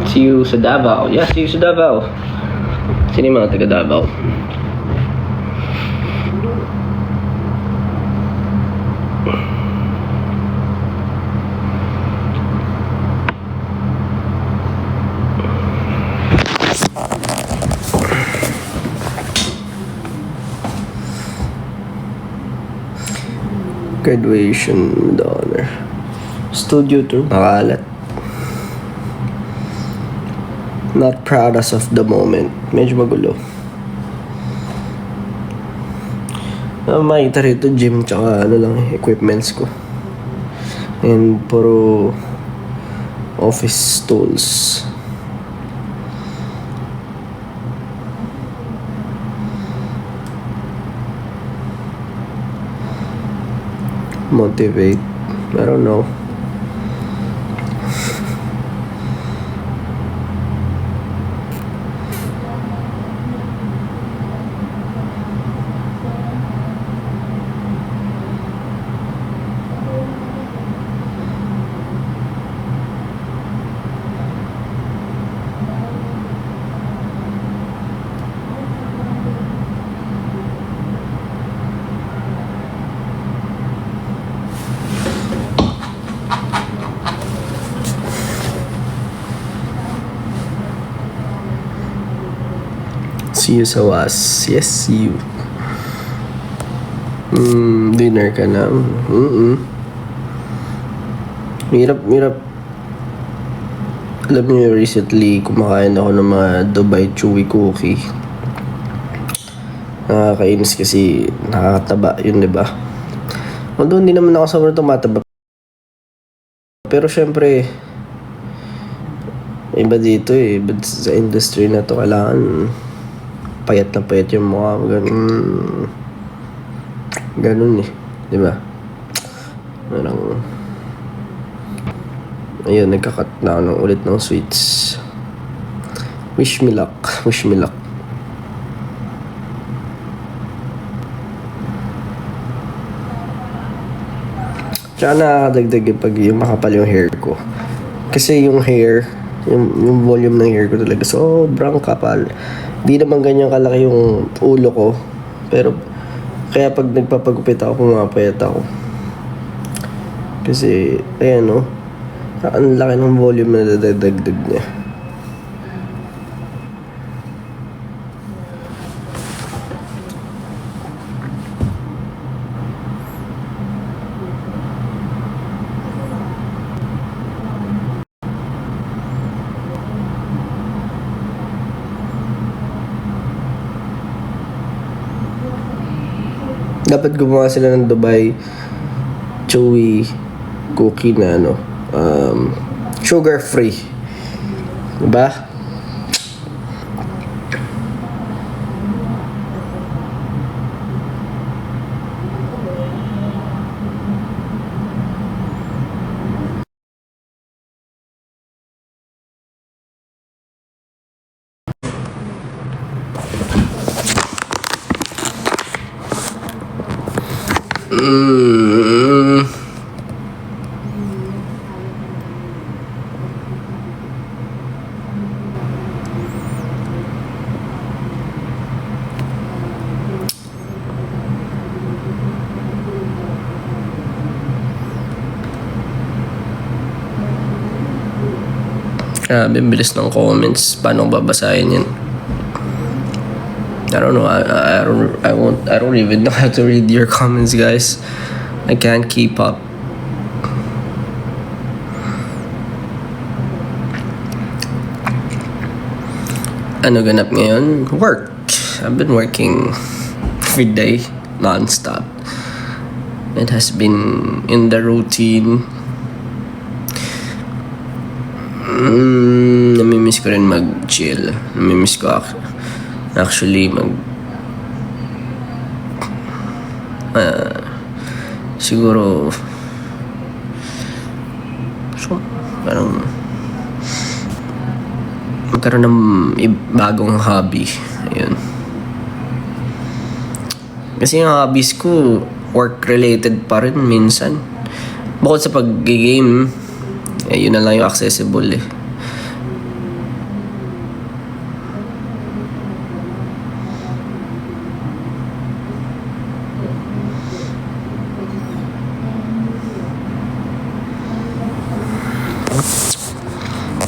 See you sa Davao. Yeah, see you sa Davao. Sino yung mga taga Davao? Graduation with honor. Studio tour. Makalat. Not proud as of the moment. Medyo magulo. Makita rito gym tsaka equipments ko. And puro office tools. Motivate. I don't know. See you sa was. Yes, see you. Dinner ka na. Mirap. Alam niyo, recently kumakain ako ng mga Dubai Chewy Cookie. Nakakainis kasi nakakataba yun, diba? Although hindi naman ako sobrang tumataba. Pero syempre, iba dito eh. But sa industry na to, kailangan payat na payat yung mukha. Ganun eh. Diba? Parang ayun, nagkakat na ako ulit ng sweets. Wish me luck. Tsaka nakakadagdag pag yung makapal yung hair ko. Kasi yung hair, yung volume ng hair ko talaga sobrang kapal. Di naman ganyan kalaki yung ulo ko. Pero kaya pag nagpapagupit ako, pumapayat ako. Kasi ayan ang laki ng volume na dadagdag niya. Dapat gumawa sila ng Dubai Chewy Cookie na sugar free. Diba? Bibilis ng comments. Paano babasahin yan? I don't know. I don't even know how to read your comments, guys. I can't keep up. Ano ganap ngayon? Work. I've been working every day, non-stop. It has been in the routine. Namimiss ko rin mag-chill. Namimiss ko actually siguro parang magkaroon ng bagong hobby. Ayun. Kasi yung hobbies ko work-related pa rin minsan. Bukod sa pag-game, yun na lang yung accessible eh.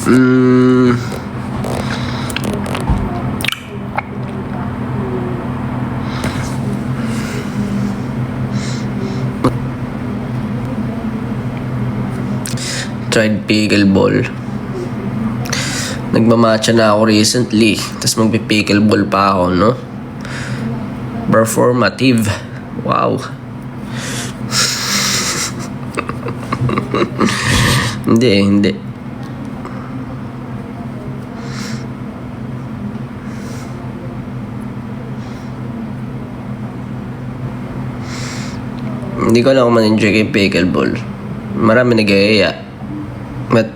Mm, tried pickleball. Nagmamatcha na ako recently. Tapos magpi-pickleball pa ako, no? Performative. Wow. Hindi. Hindi ko lang man-enjoy kay pickleball. Marami nag-iaya. But,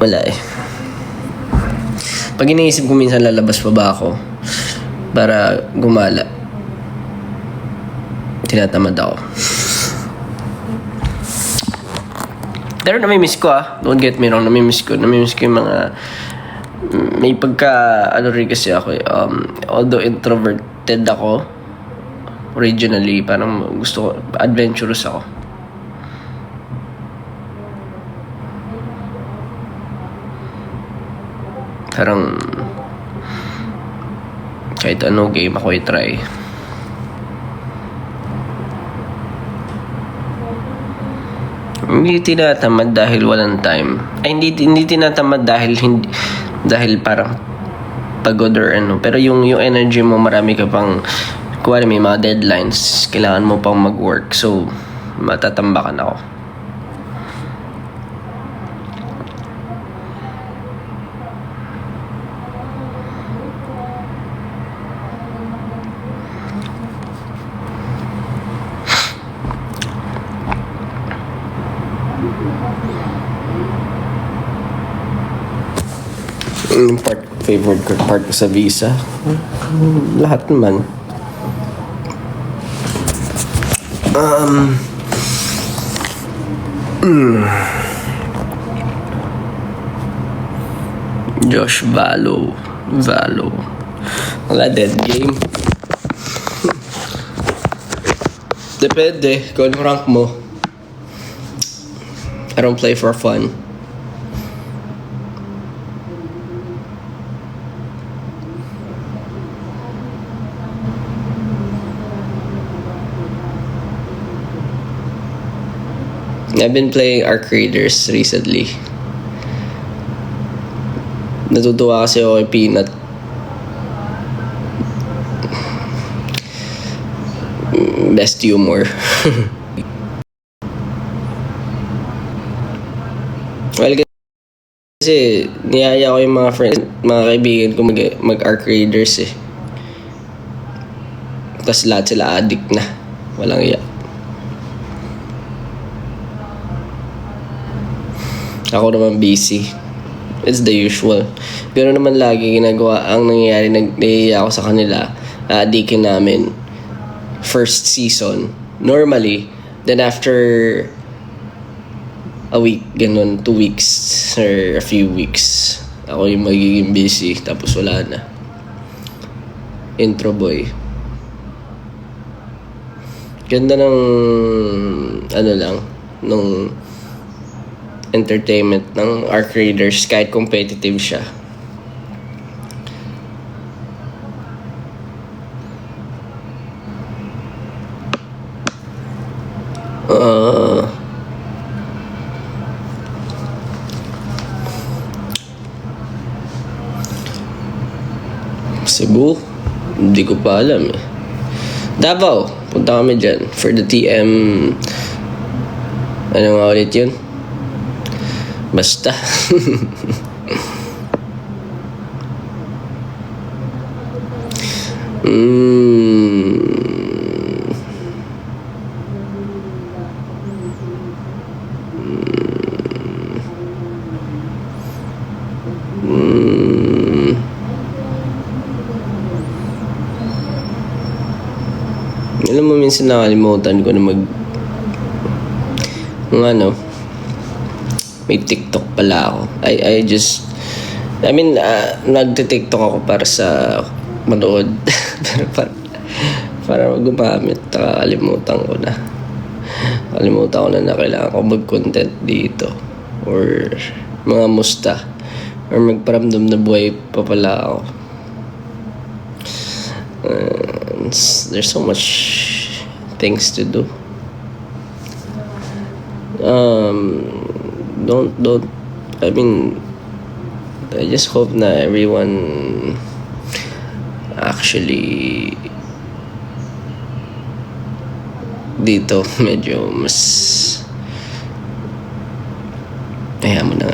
wala eh. Pag iniisip ko minsan lalabas pa ba ako para gumala, tinatamad ako. Pero namimiss ko don't get me wrong, namimiss ko yung mga, may pagka, rin kasi ako although introverted ako, originally, parang gusto ko, adventurous ako. Parang kahit ano game ako i-try. Hindi tinatamad dahil walang time. Ay, hindi tinatamad dahil parang pagod or ano. Pero yung energy mo, marami ka pang, kuwari may mga deadlines, kailangan mo pang mag-work. So, matatambakan ako. Favorite part ko sa visa? Lahat naman. Josh Valo. Wala, dead game. Depende kung anong rank mo. I don't play for fun. I've been playing Arc Raiders recently. Natutuwa kasi ako kay Peanut. Best humor. Well, kasi niyaya ko yung mga kaibigan ko mag-Arc Raiders eh. Tapos lahat sila addict na. Walang iya. Ako naman busy. It's the usual. Pero naman lagi ginagawa. Ang nangyayari, nag-iiya ako sa kanila. Adikin namin. First season. Normally. Then after a week, ganun, 2 weeks or a few weeks, ako yung magiging busy. Tapos wala na. Intro boy. Ganda ng nung entertainment ng Arc Raiders kahit competitive siya. Cebu? Hindi ko pa alam eh. Davao, punta kami dyan for the TM. Ano nga ulit yun? Basta. Alam mo, minsan nakalimutan ko na may TikTok pala ako. Nagte-TikTok ako para sa manood. Pero para gumamit, kalimutan ko na. Kalimutan ko na kailangan ko mag-content dito. or mga musta or magparamdam na buhay pa pala ako. There's so much things to do. Don't I mean, I just hope na everyone actually dito medyo mas kaya mo na.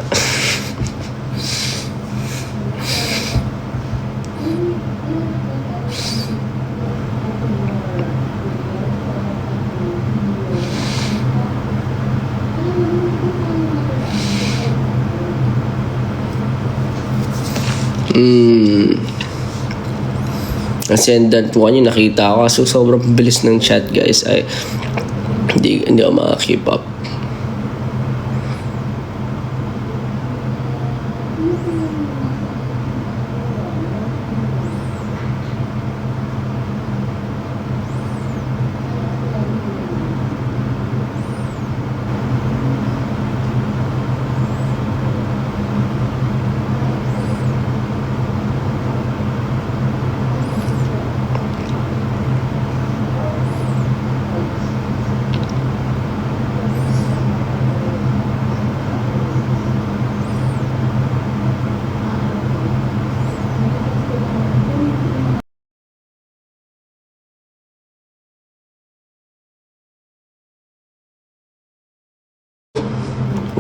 Ascendant po kanyo nakita ko kaso sobrang bilis ng chat guys ay hindi ako maka-keep up.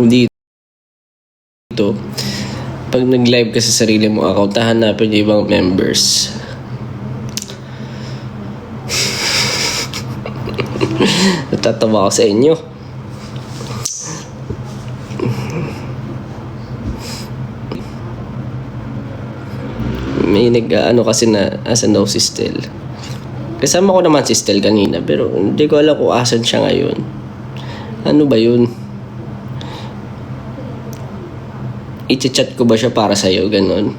Dito, pag nag-live ka sa sarili mo account, hanapin yung ibang members. Natatawa ako sa inyo. May nag-ano kasi na asan daw si Stel. Kasama ko naman si Stel kanina pero hindi ko alam kung asan siya ngayon. Ano ba yun? I-chat ko ba siya para sa'yo? Ganon.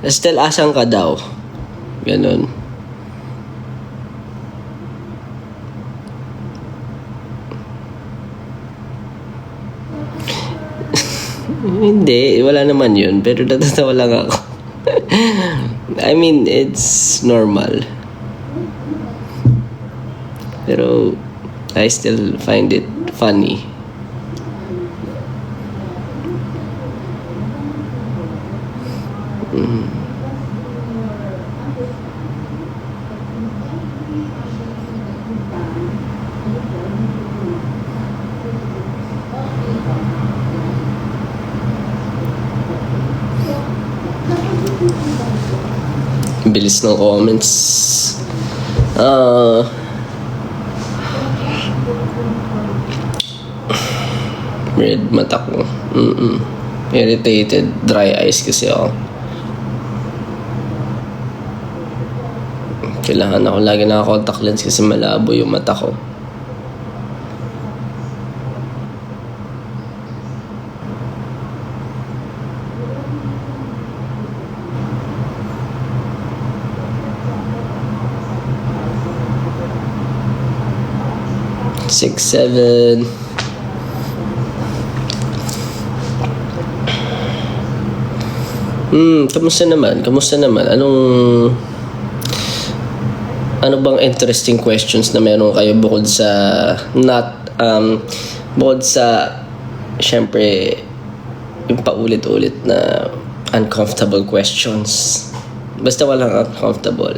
Stel, asan ka daw? Ganon. Hindi, wala naman yun. Pero natatawa lang ako. I mean, it's normal. Pero I still find it funny. Bilis ng comments. Red mata ko. Irritated, dry eyes kasi ako. Kailangan ako lagi naka-contact lens kasi malabo yung mata ko. Six, seven. Kamusta naman? Ano bang interesting questions na meron kayo bukod sa syempre yung paulit-ulit na uncomfortable questions. Basta walang uncomfortable.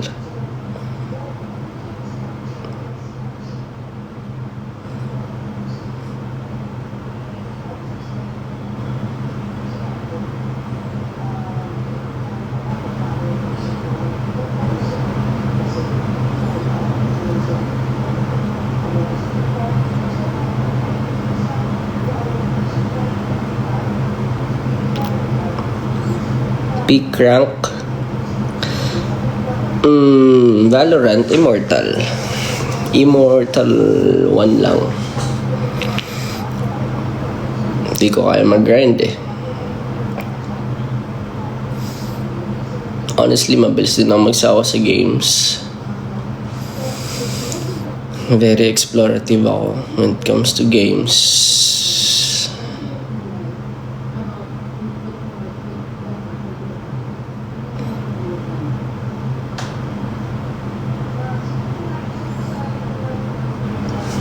Peak rank. Valorant, Immortal 1 lang. Hindi ko kaya mag-grind eh. Honestly, mabilis din ako magsawa sa games. Very explorative ako when it comes to games.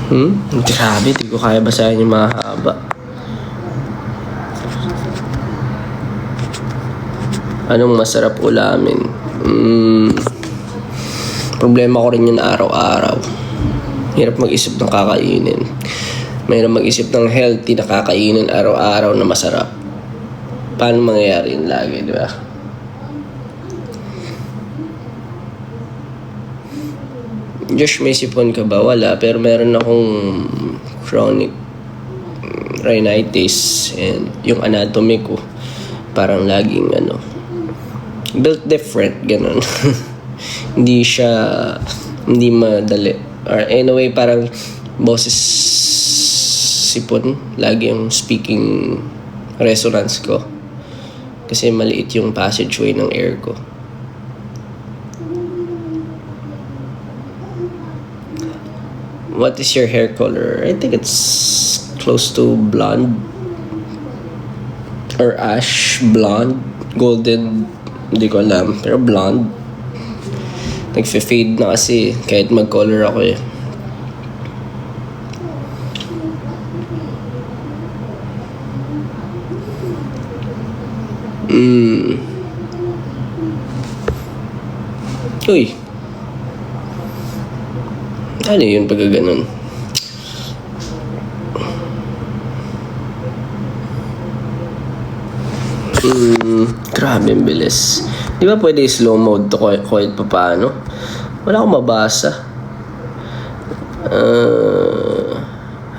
Grabe, di ko kaya basahin yung mahaba. Anong masarap ulamin? Problema ko rin yun araw-araw. Hirap mag-isip ng kakainin. Mahirap mag-isip ng healthy na kakainin araw-araw na masarap. Paano mangyayari yun lagi, di ba? Josh, may sipon ka ba? Wala, pero meron akong chronic rhinitis and yung anatomy ko parang laging built different, ganun. Hindi madali. Or anyway, parang boses sipon, lagi yung speaking resonance ko. Kasi maliit yung passageway ng air ko. What is your hair color? I think it's close to blonde or ash blonde, golden, hindi ko alam, pero blonde. Nagfe-fade na kasi kahit mag-color ako eh. Uy. Ano yun pagka ganun? Grabe ang bilis. Di ba pwede slow mode to kahit pa paano? Wala akong mabasa.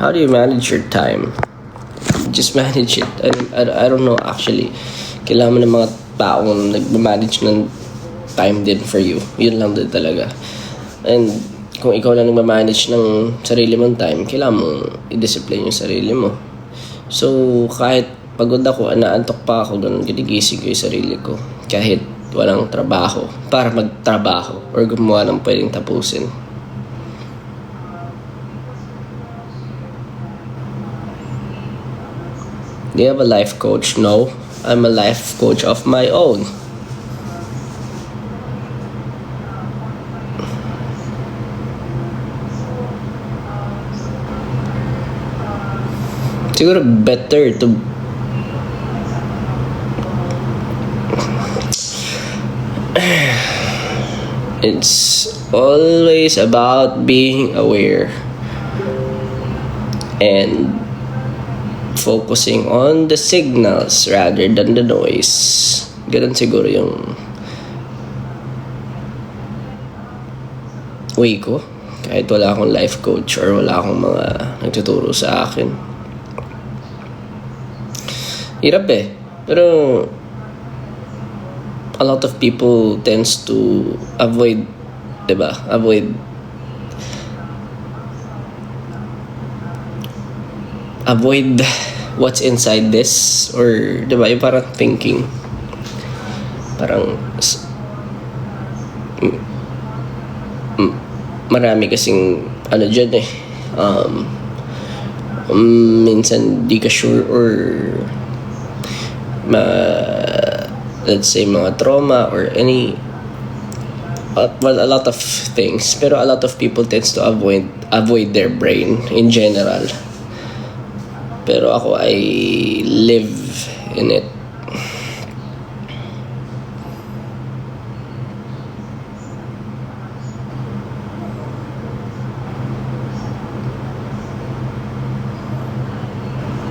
How do you manage your time? Just manage it. I don't know actually. Kailangan mo ng mga taong nag-manage ng time din for you. Yun lang din talaga. And kung ikaw lang nag-manage ng sarili mong time, kailangan mong i-discipline yung sarili mo. So, kahit pagod ako, naantok pa ako, ganun, ginigising ko yung sarili ko. Kahit walang trabaho, para magtrabaho or gumawa ng pwedeng tapusin. Do you have a life coach? No. I'm a life coach of my own. Siguro better to it's always about being aware and focusing on the signals rather than the noise. Ganun siguro yung way ko kahit wala akong life coach or wala akong mga nagtuturo sa akin. Hirap eh. Pero a lot of people tends to avoid, diba? Avoid what's inside this, or diba? Yung parang thinking. Parang marami kasing dyan eh. Minsan di ka sure or let's say mga trauma or any a lot of things, pero a lot of people tends to avoid their brain in general, pero ako I live in it.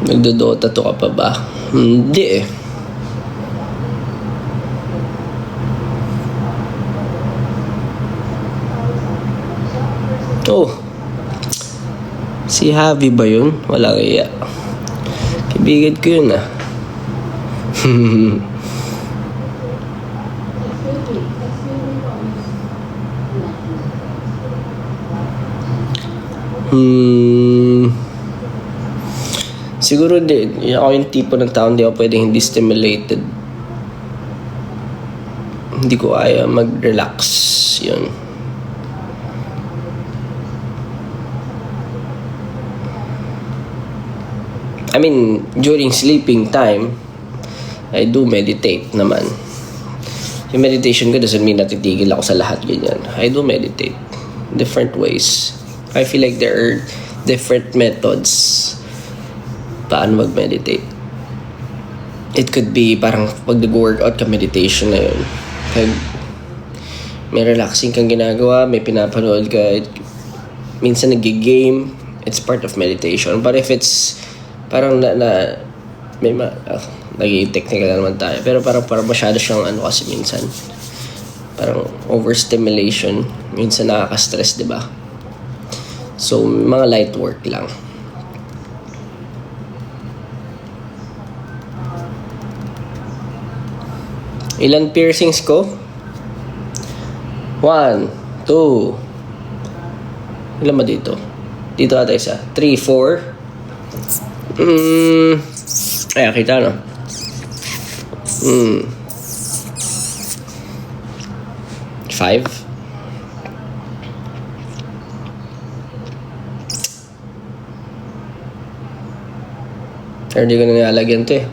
Nagdodota to ka pa ba? Hindi eh. Oh, si Javi ba yun? Wala kaya. Kaibigan ko yun ah. Siguro ako yung tipo ng tao hindi ako pwedeng hindi stimulated. Hindi ko kaya mag-relax yun. I mean, during sleeping time, I do meditate naman. Yung meditation ko doesn't mean natitigil ako sa lahat ganyan. I do meditate different ways. I feel like there are different methods paano mag-meditate. It could be parang pag nag-workout ka, meditation na yun. Pag may relaxing kang ginagawa, may pinapanood ka, minsan nag-game, it's part of meditation. But if it's parang naging technical na naman tayo, pero parang masyado siyang kasi minsan parang overstimulation, minsan nakaka-stress, di ba? So mga light work lang. Ilan piercings ko? 1, 2. Ilan ba dito? Dito ata isa. 3, 4. Ay, kita no? 5. Pero hindi ko na nilalagyan to eh.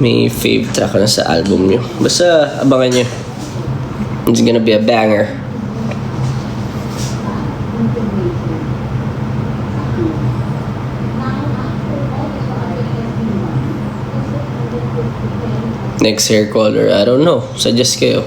May fave track na sa album nyo. Basta abangan nyo. It's gonna be a banger. Next hair color, I don't know. Suggest kayo.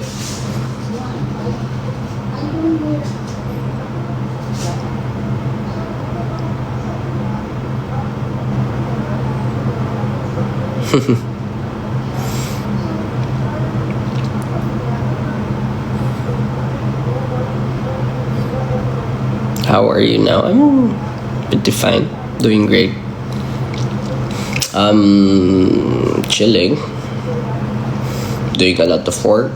How are you now? I'm pretty fine. Doing great. Chilling. Doing a lot of work.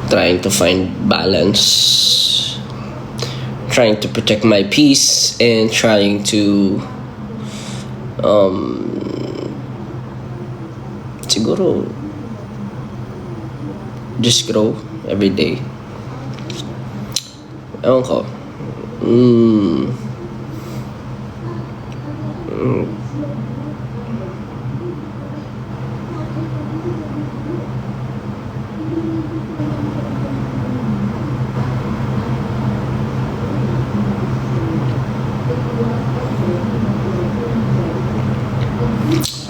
Trying to find balance. Trying to protect my peace and trying to siguro just grow every day. Ewan ko.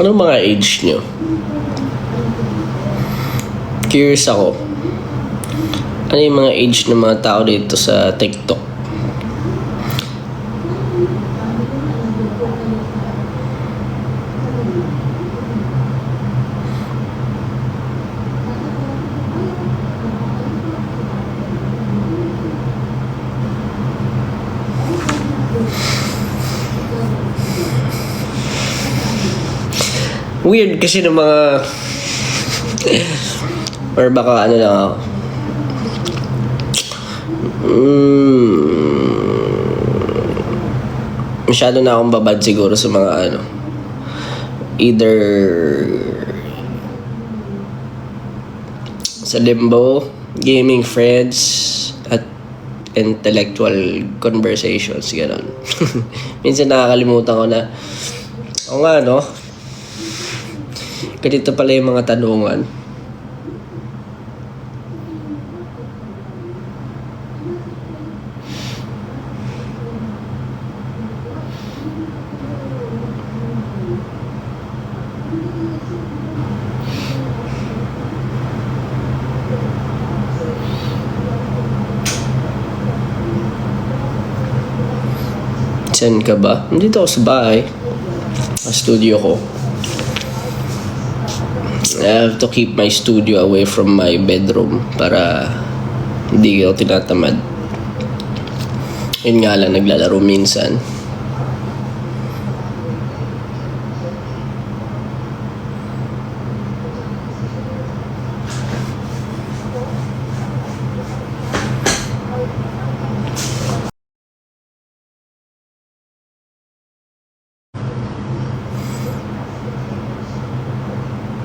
Anong mga age nyo? Curious ako. Ano yung mga age ng mga tao dito sa TikTok? Weird kasi ng mga or baka ano lang ako. Masyado na akong babad siguro sa mga either sa limbo, gaming friends, at intellectual conversations, gano'n. Minsan nakakalimutan ko na nga ganito pala yung mga tanungan. Saan ka ba? Nandito ako sa bahay. Sa studio ko. I have to keep my studio away from my bedroom para hindi ako tinatamad. Yun nga lang, naglalaro minsan.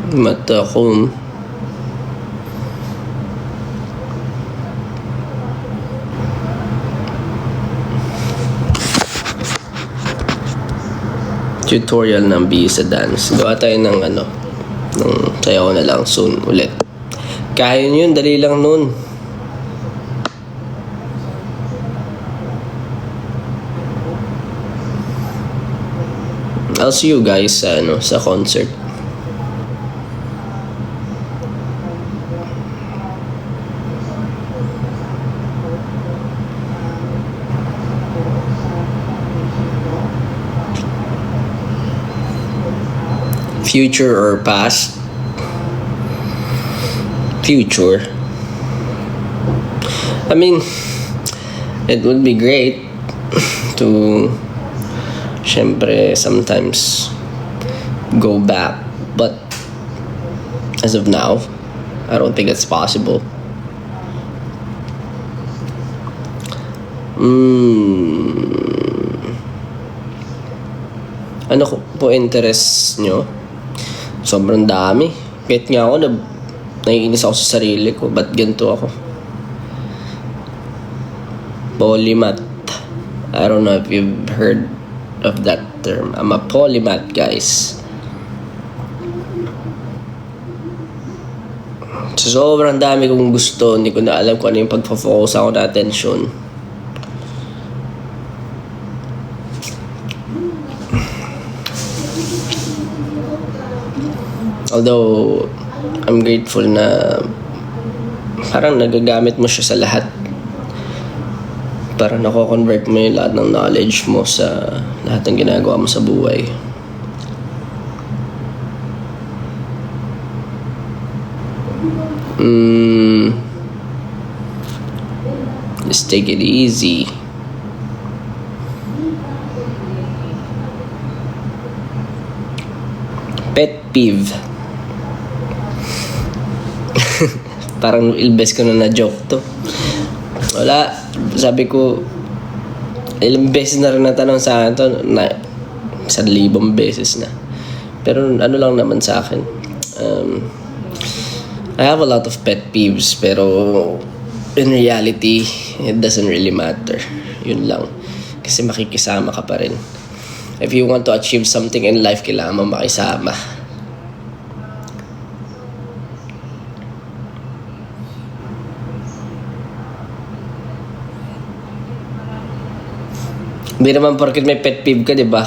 Mata ko. Tutorial ng Bisa Dance. Gawa tayo ng ng sayaw na lang soon ulit. Kaya yun, dali lang nun. I'll see you guys sa concert. Future or past? Future. I mean, it would be great to syempre sometimes go back, but as of now I don't think it's possible. Ano po interest nyo? Sobrang dami. Kahit nga ako naiinis ako sa sarili ko, ba't ganito ako? Polymath. I don't know if you've heard of that term. I'm a polymath, guys. So, sobrang dami kong gusto. Hindi ko na alam kung ano yung pagpa-focus ako na attention. Although, I'm grateful na parang nagagamit mo siya sa lahat. Parang nako-convert mo yung lahat ng knowledge mo sa lahat ng ginagawa mo sa buhay. Just take it easy. Pet peeve. Parang ilbes ko na joke to. Wala. Sabi ko, ilang beses na rin natanong sa akin to, na 1,000 beses na. Pero ano lang naman sa akin, I have a lot of pet peeves, pero in reality, it doesn't really matter. Yun lang. Kasi makikisama ka pa rin. If you want to achieve something in life, kailangan mo makisama. Hindi naman porket may pet peeve ka, di ba?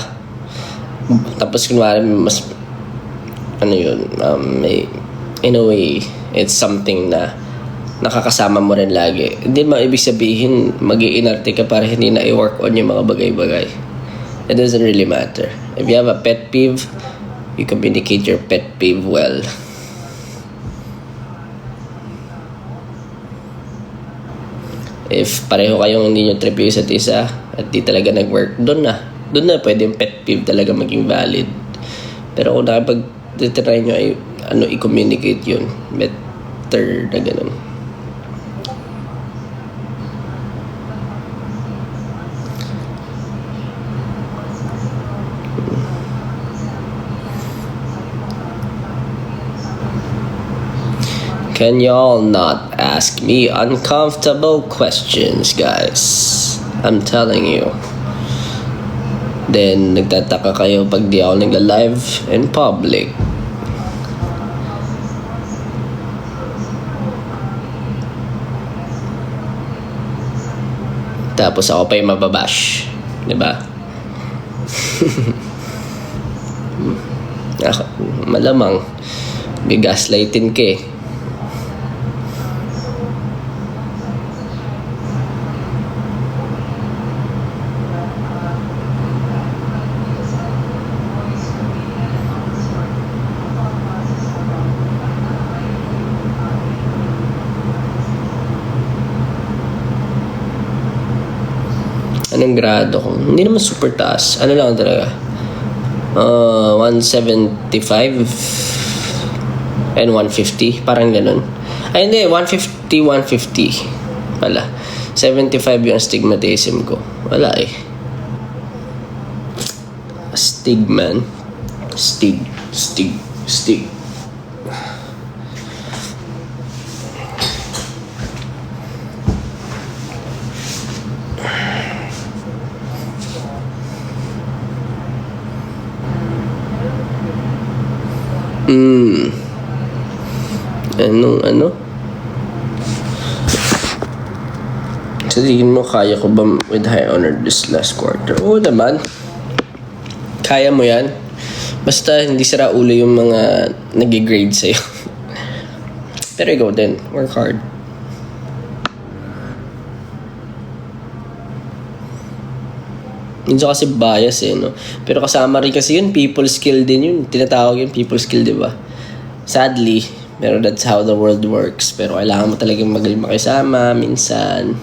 Tapos kunwari mas may, in a way, it's something na nakakasama mo rin lagi. Hindi mo ibig sabihin mag-iinarte ka para hindi na i-work on yung mga bagay-bagay. It doesn't really matter. If you have a pet peeve, you communicate your pet peeve well. If pareho kayong hindi nyo trip yung isa't isa at di talaga nag-work, doon na pwede yung pet peeve talaga maging valid. Pero kung nakapag-try nyo ay i-communicate yun, better na ganun. Can y'all not ask me uncomfortable questions, guys? I'm telling you. Then, nagtataka kayo pag di ako nagla-live in public. Tapos ako pa yung mababash. Diba? Malamang, gigaslightin ka eh. Anong grado ko? Hindi naman super taas. Ano lang talaga? 175 and 150. Parang ganun. Ay hindi, 150, 150 pala. 75 yung astigmatism ko. Wala eh. Astig man. Stig. Ano? Sa tingin mo, kaya ko ba with high honor this last quarter? Oo naman. Kaya mo yan. Basta hindi sira ulo yung mga nag-grade sa'yo. Pero ikaw din. Work hard. Minsan kasi bias no? Pero kasama rin kasi yun, people skill din yun. Tinatawag yun, people skill, di ba? Sadly, pero that's how the world works. Pero kailangan mo talagang magaling makisama, minsan.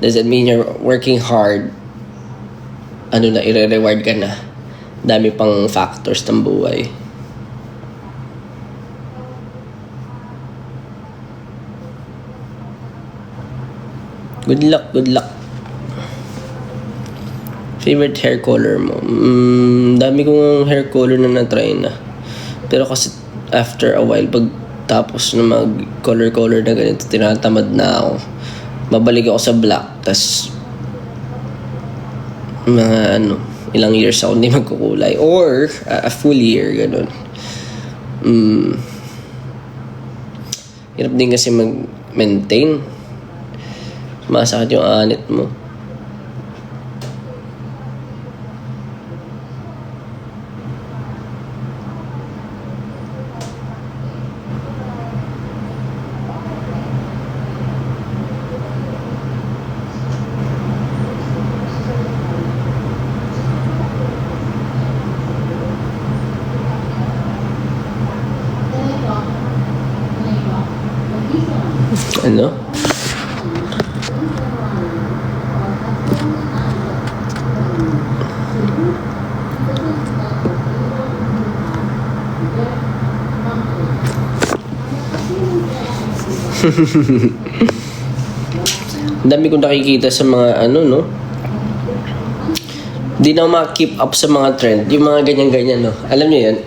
Doesn't mean you're working hard. I-reward ka na. Dami pang factors ng buhay. Good luck. Favorite hair color mo? Dami kong hair color na na-try na. Pero kasi after a while, pag tapos na mag-color na ganito, tinatamad na ako. Babalik ako sa black, tas mga ilang years ako hindi magkukulay. Or a full year, ganun. Hirap din kasi mag-maintain. Masakit yung anit mo. Ano? Dami kong nakikita sa mga no? Di na ma-keep up sa mga trend. Yung mga ganyan-ganyan, no? Alam niyo yan?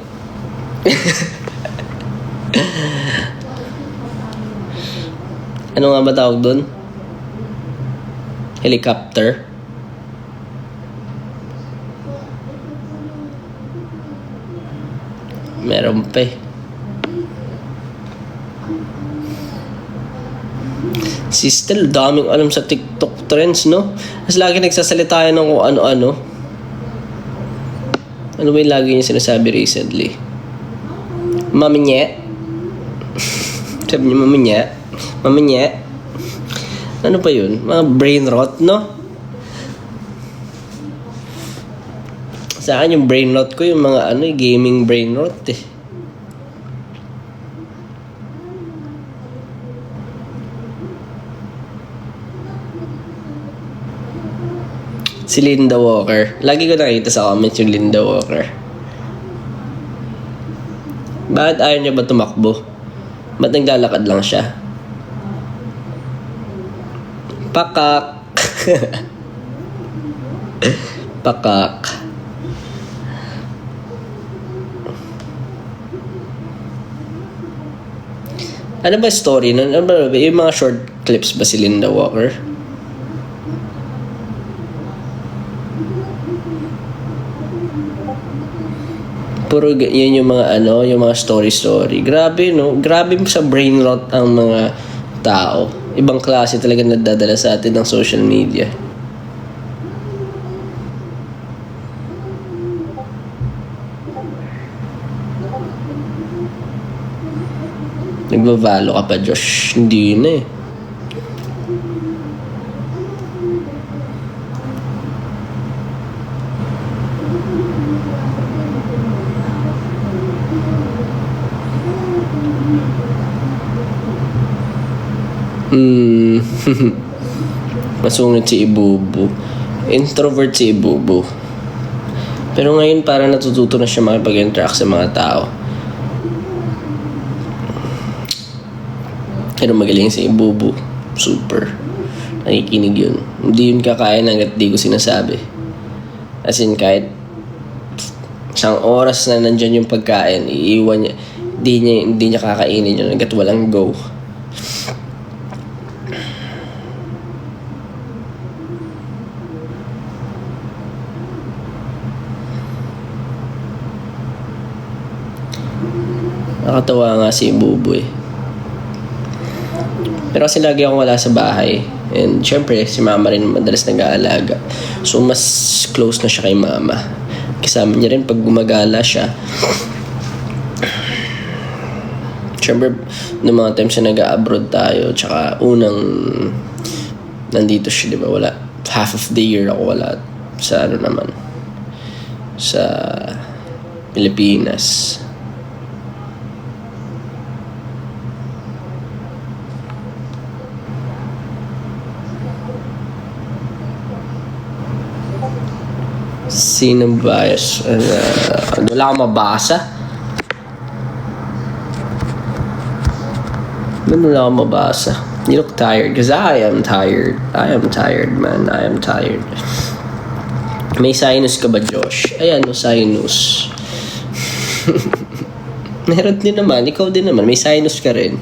Ano nga ba tawag doon? Helicopter? Meron pa eh. Si Stel, daming alam sa TikTok trends, no? Mas lagi nagsasalita yan ng kung ano-ano. Ano ba yung lagi niya sinasabi recently? Maminye? Sabi niya, maminye? Ano pa yun? Mga brain rot, no? Sa akin yung brain rot ko, yung mga gaming brain rot eh. Si Linda Walker. Lagi ko nakita sa comments yung Linda Walker. Bakit ayaw niya ba tumakbo? Ba't naglalakad lang siya? Pakak. Pakak. Ano ba story nun? Ano ba yung mga short clips ba si Linda Walker? Puro yun yung mga yung mga story. Grabe, no? Grabe sa brain rot ang mga tao. Ibang klase talaga nadadala sa atin ng social media. Nagbabalo ka pa, Josh. Hindi na eh. Masungit si Ibubu. Introvert si Ibubu. Pero ngayon parang natututo na siya makipag-interact sa mga tao. Pero magaling si Ibubu. Super. Nakikinig yun. Hindi yun kakain hanggat di ko sinasabi. As in kahit isang oras na nandyan yung pagkain, iiwan niya. Hindi niya kakainin yun hanggat walang go. Nakatawa nga si Buboy. Pero kasi lagi akong wala sa bahay. And syempre, si mama rin madalas nag-aalaga. So, mas close na siya kay mama. Kasama niya rin pag gumagala siya. Syempre, noong mga times na nag-abroad tayo, tsaka unang nandito siya, di ba? Wala. Half of the year ako wala sa sa Pilipinas. Sino ba? Wala akong mabasa. Wala akong mabasa. You look tired. Because I am tired. I am tired, man. I am tired. May sinus ka ba, Josh? Ayan, no, sinus. Meron din naman. Ikaw din naman. May sinus ka rin.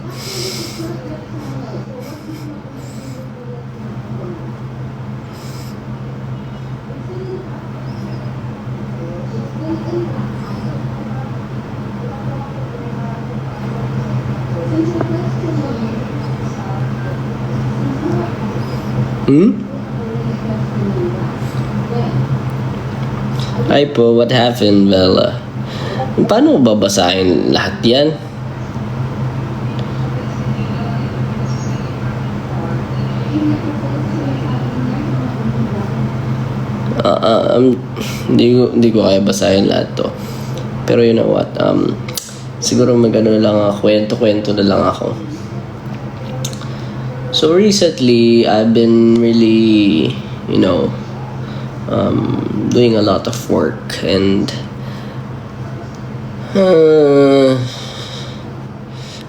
Hi po, what happened, Bella? Paano mo babasahin lahat yan? Hindi ko kaya basahin lahat to. Pero you know what? Siguro magano lang ako, kwento na lang ako. So recently, I've been really, doing a lot of work and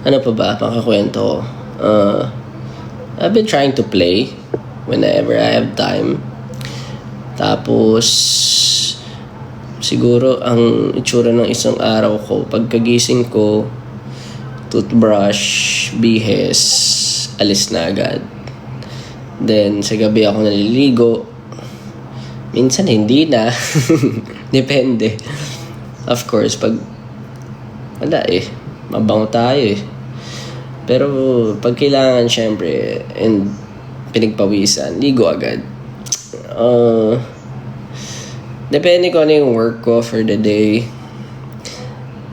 ano pa ba makakwento ko? I've been trying to play whenever I have time. Tapos siguro ang itsura ng isang araw ko, pagkagising ko, toothbrush, bihes, alis na agad. Then sa gabi ako naliligo. Minsan hindi na. Depende. Of course, pag wala mabango tayo Pero pag kailangan, syempre, and pinagpawisan, ligo agad. Depende ko ano yung work ko for the day.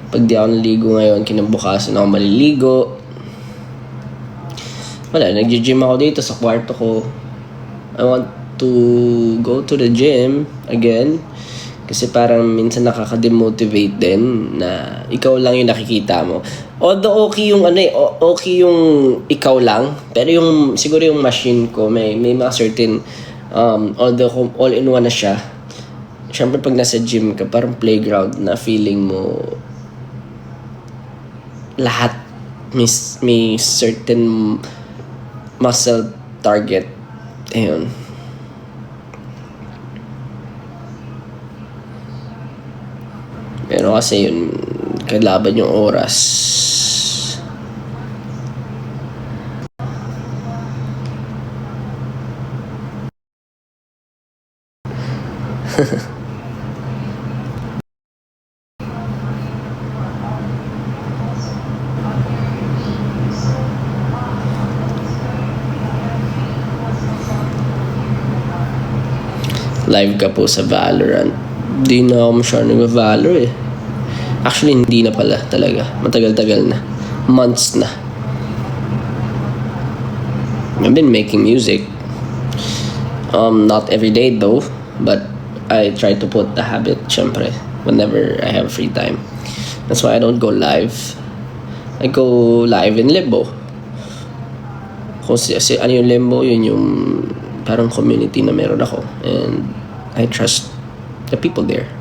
Pag di ako naligo ngayon, kinabukasan ako maliligo. Wala, nag-gym ako dito sa kwarto ko. I want to go to the gym again. Kasi parang minsan nakaka-demotivate din na ikaw lang yung nakikita mo. Although okay yung okay yung ikaw lang. Pero yung siguro yung machine ko may mga certain although all-in-one na siya. Siyempre pag nasa gym ka, parang playground na feeling mo lahat may certain muscle target. Ayun. Pero kasi yun, kailaban yung oras. Live ka po sa Valorant. Di na ako masyado nag-Valor Actually, hindi na pala talaga. Matagal-tagal na. Months na. I've been making music. Not every day though. But I try to put the habit, syempre, whenever I have free time. That's why I don't go live. I go live in Limbo. Kung ano yung Limbo, yun yung parang community na meron ako. And I trust the people there.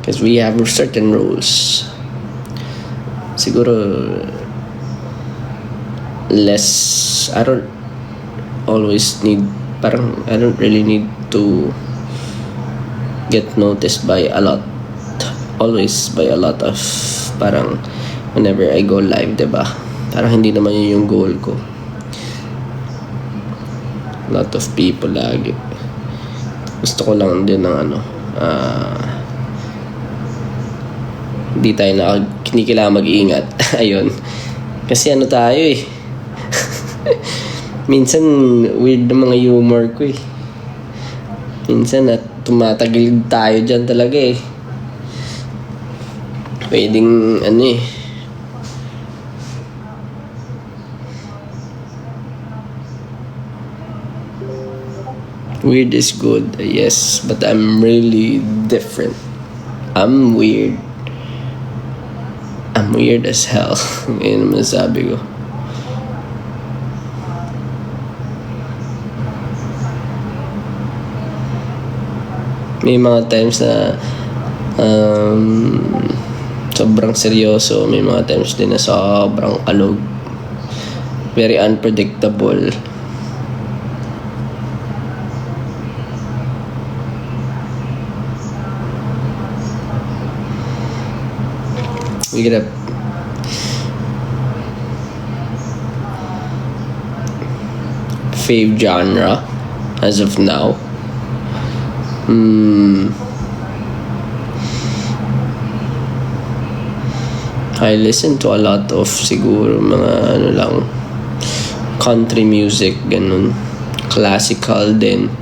Because we have certain rules. Siguro less, I don't really need to get noticed by a lot always by a lot of, parang whenever I go live, diba? Parang hindi naman yun yung goal ko. A lot of people lagi. Gusto ko lang din ng hindi kailangan mag-iingat. Ayun. Kasi tayo eh. Minsan weird na mga humor ko eh. Minsan tumatagilid tayo dyan talaga eh. Pwedeng weird is good, yes, but I'm really different. I'm weird. I'm weird as hell. Yun naman sabi ko. May mga times na sobrang seryoso. May mga times din na sobrang kalog. Very unpredictable. We get a fave genre as of now. I listen to a lot of siguro mga lang country music, ganun, classical din,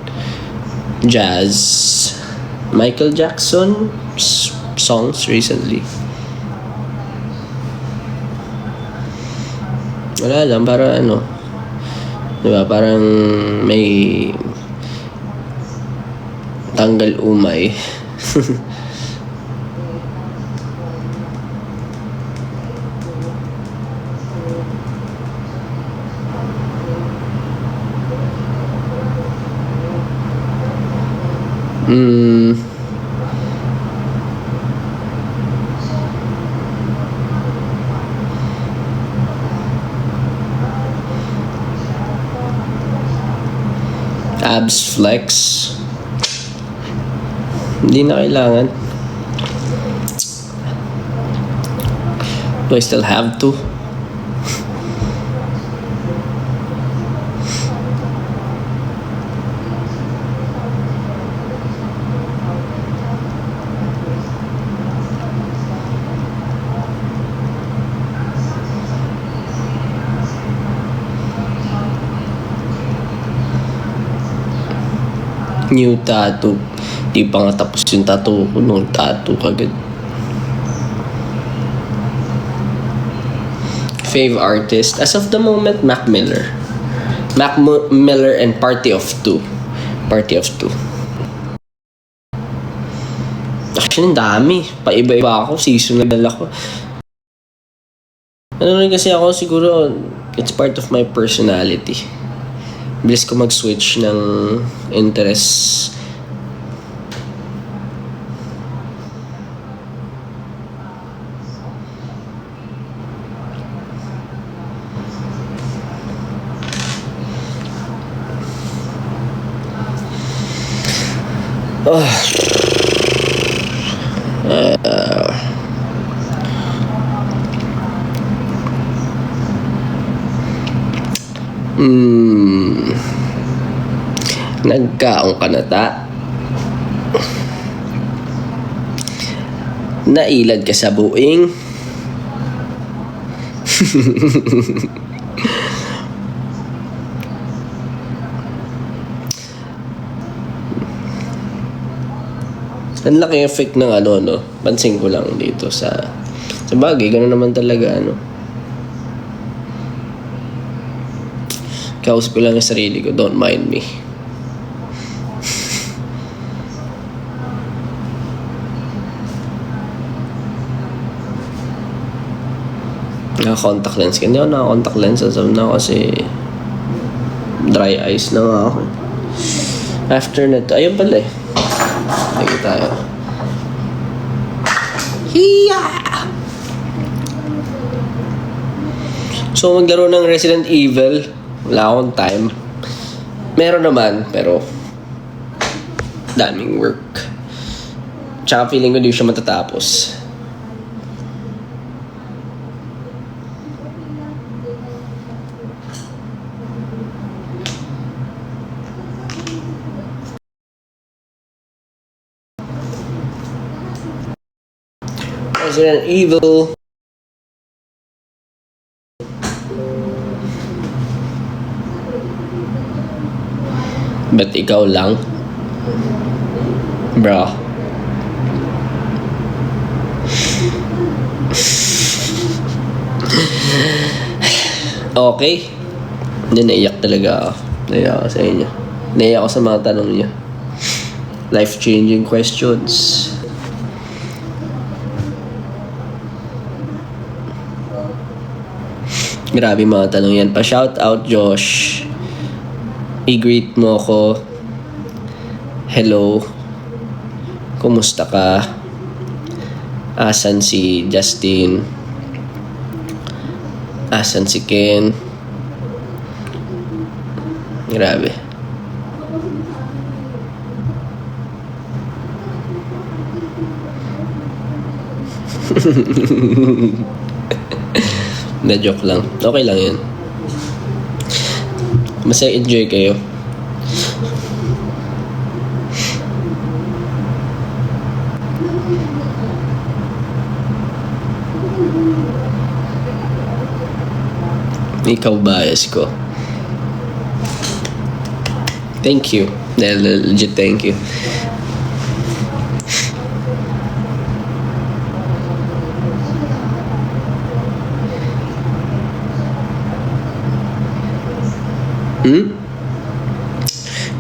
jazz, Michael Jackson songs recently. Wala lang, para diba, parang may tanggal umay. Abs flex. Hindi na kailangan. Do I still have to? New tattoo. Di pa nga tapos yung tattoo ko nung tattoo kagad. Fave artist as of the moment, Mac Miller. Mac Miller and Party of Two. Party of Two. Actually, ang dami. Paiba-iba ako. Seasonal ako. Rin kasi ako siguro, it's part of my personality. Bilis ko mag-switch ng interests. Nagkaong kanata. Nailad ka sa buing. Ang laki effect ng pansin ko lang dito sa bagay, gano'n naman talaga kausap ko lang yung sarili ko, don't mind me. Naka-contact lens ka. Hindi ako naka-contact lens as of now kasi dry eyes na nga ako. After na to, ayun pala eh. Sige tayo. Hiya! So maglaro ng Resident Evil. Wala akong time. Meron naman, pero daming work. Tsaka feeling ko di siya matatapos. Resident Evil. Ba't ikaw lang? Bro. Okay. Hindi, naiyak talaga ako. Naiyak ako sa inyo. Naiyak ako sa mga tanong niyo. Life-changing questions. Grabe mga tanong yan. Pa-shout out, Josh. I-greet mo ako. Hello. Kumusta ka? Asan si Justin? Asan si Ken? Grabe. Na-joke lang. Okay lang yan. Basta enjoy kayo. Ikaw bias ko. Thank you. Legit thank you.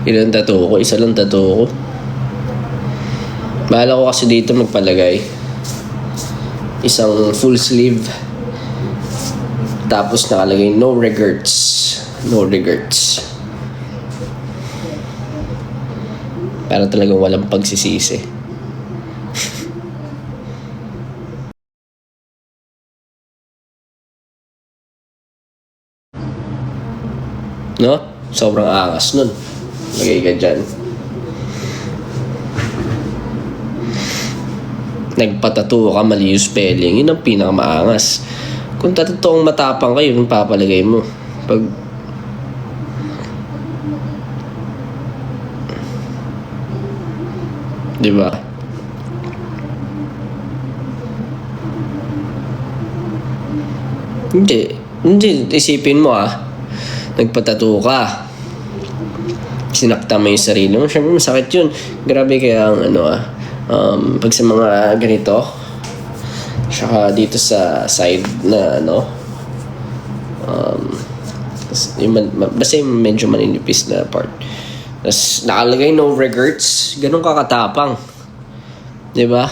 Ilang tattoo ko? Isa lang tattoo ko. Bahala ko kasi dito magpalagay. Isang full sleeve. Tapos nakalagay no regrets. No regrets. Para talagang walang pagsisisi. No? Sobrang angas nun. Lagay ka dyan. Nagpatato ka, mali yung spelling. Yun ang pinakamaangas. Kung totoong matapang kayo, yung papalagay mo. Pag diba? Hindi, isipin mo nagpatato ka. Sinakta mo yung sarili mo. Siyempre masakit yun. Grabe kaya ang pag sa mga ganito, saka dito sa side na basta yung medyo maninipis na part. Tapos nakalagay no regrets. Ganun kakatapang. Diba?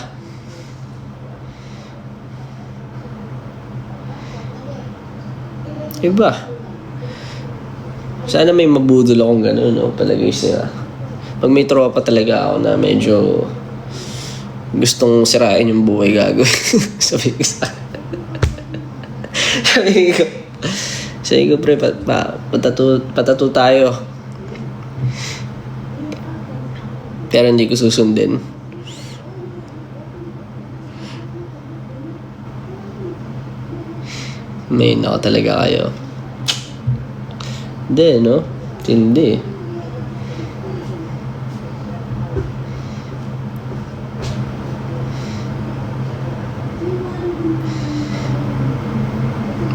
Diba? Sana may mabudol akong gano'n, palagay siya. Pag may tropa talaga ako na medyo gustong sirain yung buhay gagawin. Sabi ko, pre, patato tayo. Pero hindi ko susundin. May nako talaga kayo. Hindi, no? Hindi.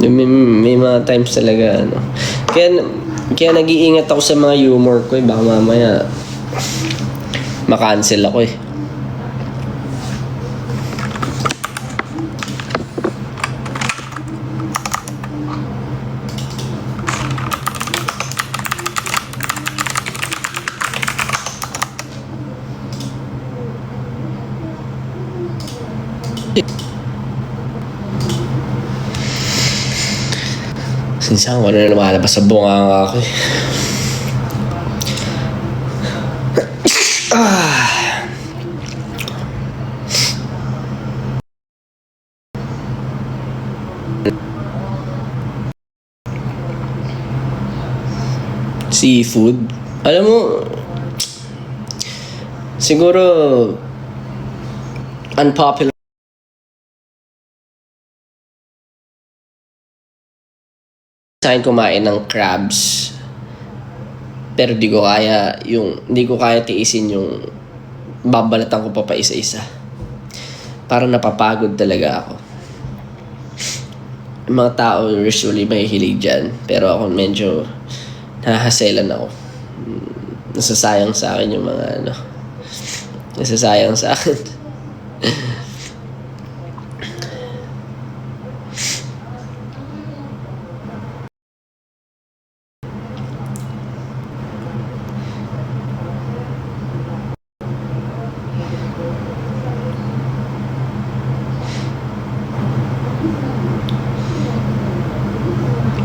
May mga times talaga, Kaya nag-iingat ako sa mga humor ko, baka mamaya makancel ako . Sinsan ko na lumalabas sa bunganga ko . Seafood. Alam mo, siguro unpopular sa akin kumain ng crabs. Pero hindi ko kaya tiisin yung babalatan ko pa isa-isa. Parang napapagod talaga ako. Yung mga tao usually may hilig dyan. Pero ako medyo nahahaselan ako. Nasasayang sa akin yung mga nasasayang sa akin.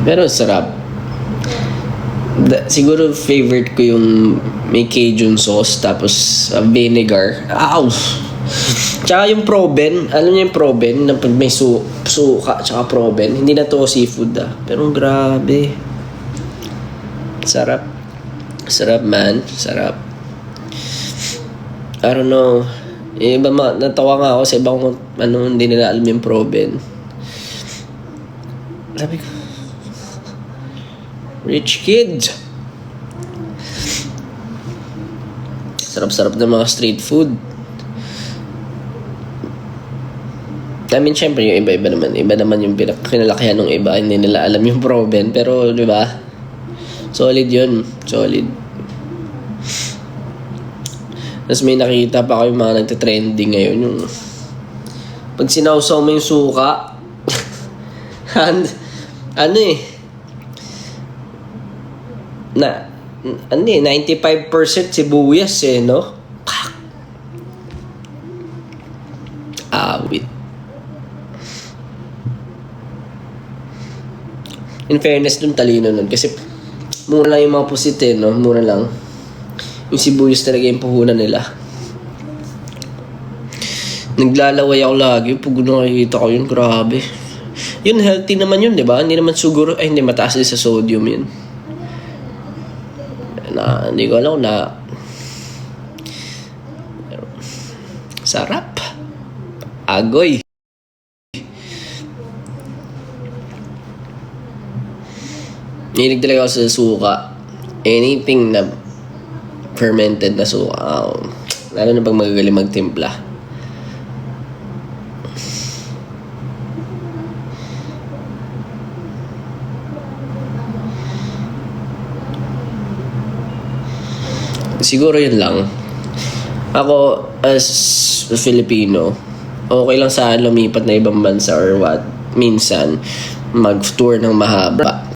Pero sarap. Siguro favorite ko yung may Cajun sauce tapos vinegar. Ow! Tsaka yung proben. Alam niyo yung proben? Na pag may suka tsaka proben. Hindi na to seafood Pero grabe. Sarap. Sarap man. Sarap. I don't know. Natawa nga ako sa ibang hindi nila alam yung proben. Sabi ko, rich kid. Sarap-sarap ng mga street food. I mean, syempre yung iba-iba naman. Iba naman yung kinalakihan ng iba. Hindi nila alam yung proben. Pero, di ba? Solid yun. Solid. Tapos may nakita pa ako yung mga nagtitrending ngayon. Yung pag sinawsaw mo yung suka, and, 95% sibuyas no? Awit. In fairness dun, talino nun. Kasi mura lang yung mga pusite, no? Mura lang. Yung sibuyas talaga yung puhunan nila. Naglalaway ako lagi. Pag nakikita ko yun, grabe. Yun, healthy naman yun, di ba? Hindi naman siguro, hindi, mataas din sa sodium yun. Hindi ko alam sarap. Agoy. Hilig talaga ako sa suka. Anything na fermented na suka. Lalo na pag magagaling magtimpla. Siguro yun lang. Ako, as a Filipino, okay lang sa lumipat na ibang bansa or what. Minsan, mag-tour ng mahaba.